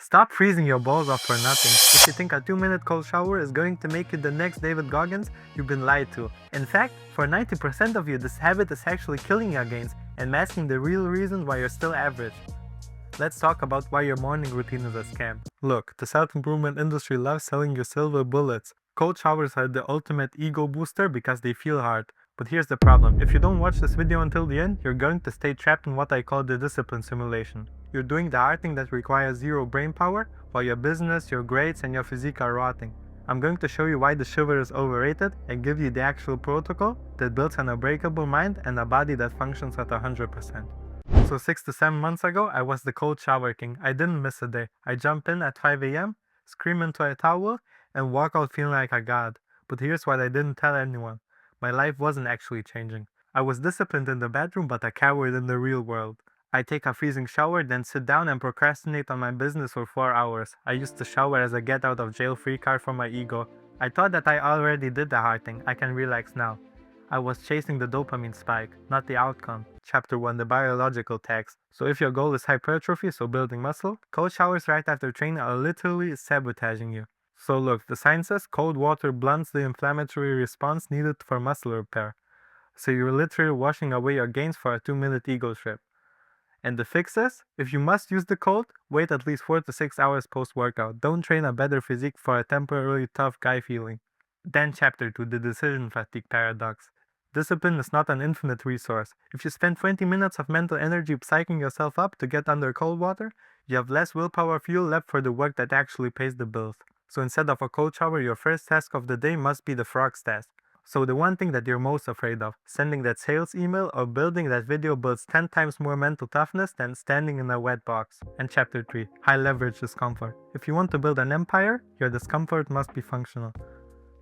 Stop freezing your balls off for nothing. If you think a 2-minute cold shower is going to make you the next David Goggins, you've been lied to. In fact, for 90% of you, this habit is actually killing your gains and masking the real reason why you're still average. Let's talk about why your morning routine is a scam. Look, the self-improvement industry loves selling you silver bullets. Cold showers are the ultimate ego booster because they feel hard. But here's the problem. If you don't watch this video until the end, you're going to stay trapped in what I call the discipline simulation. You're doing the hard thing that requires zero brain power, while your business, your grades, and your physique are rotting. I'm going to show you why the shiver is overrated and give you the actual protocol that builds an unbreakable mind and a body that functions at 100%. So 6 to 7 months ago, I was the cold shower king. I didn't miss a day. I jump in at 5 a.m., scream into a towel, and walk out feeling like a god. But here's what I didn't tell anyone. My life wasn't actually changing. I was disciplined in the bedroom, but a coward in the real world. I take a freezing shower, then sit down and procrastinate on my business for 4 hours. I used to shower as a get out of jail free card for my ego. I thought that I already did the hard thing. I can relax now. I was chasing the dopamine spike, not the outcome. Chapter 1, the biological tax. So if your goal is hypertrophy, so building muscle, cold showers right after training are literally sabotaging you. So look, the science says cold water blunts the inflammatory response needed for muscle repair. So you're literally washing away your gains for a 2-minute ego trip. And the fix is, if you must use the cold, wait at least 4 to 6 hours post-workout. Don't train a better physique for a temporarily tough guy feeling. Then chapter 2, the decision fatigue paradox. Discipline is not an infinite resource. If you spend 20 minutes of mental energy psyching yourself up to get under cold water, you have less willpower fuel left for the work that actually pays the bills. So instead of a cold shower, your first task of the day must be the frogs task. So the one thing that you're most afraid of, sending that sales email or building that video, builds 10 times more mental toughness than standing in a wet box. And chapter 3, high leverage discomfort. If you want to build an empire, your discomfort must be functional.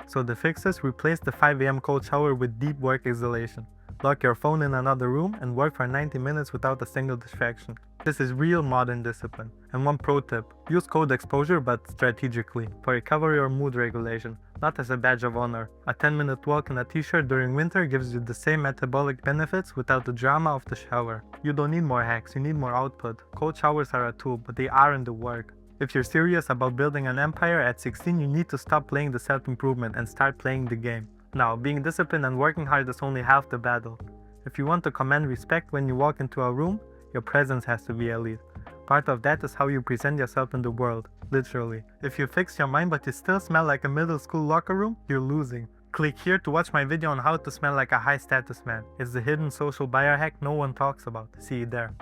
So the fix is, replace the 5 a.m. cold shower with deep work exhalation. Lock your phone in another room and work for 90 minutes without a single distraction. This is real modern discipline. And one pro tip, use cold exposure but strategically, for recovery or mood regulation, not as a badge of honor. A 10-minute walk in a t-shirt during winter gives you the same metabolic benefits without the drama of the shower. You don't need more hacks, you need more output. Cold showers are a tool, but they aren't the work. If you're serious about building an empire at 16, you need to stop playing the self-improvement and start playing the game. Now, being disciplined and working hard is only half the battle. If you want to command respect when you walk into a room, your presence has to be elite. Part of that is how you present yourself in the world, literally. If you fix your mind but you still smell like a middle school locker room, you're losing. Click here to watch my video on how to smell like a high status man. It's the hidden social biohack no one talks about. See you there.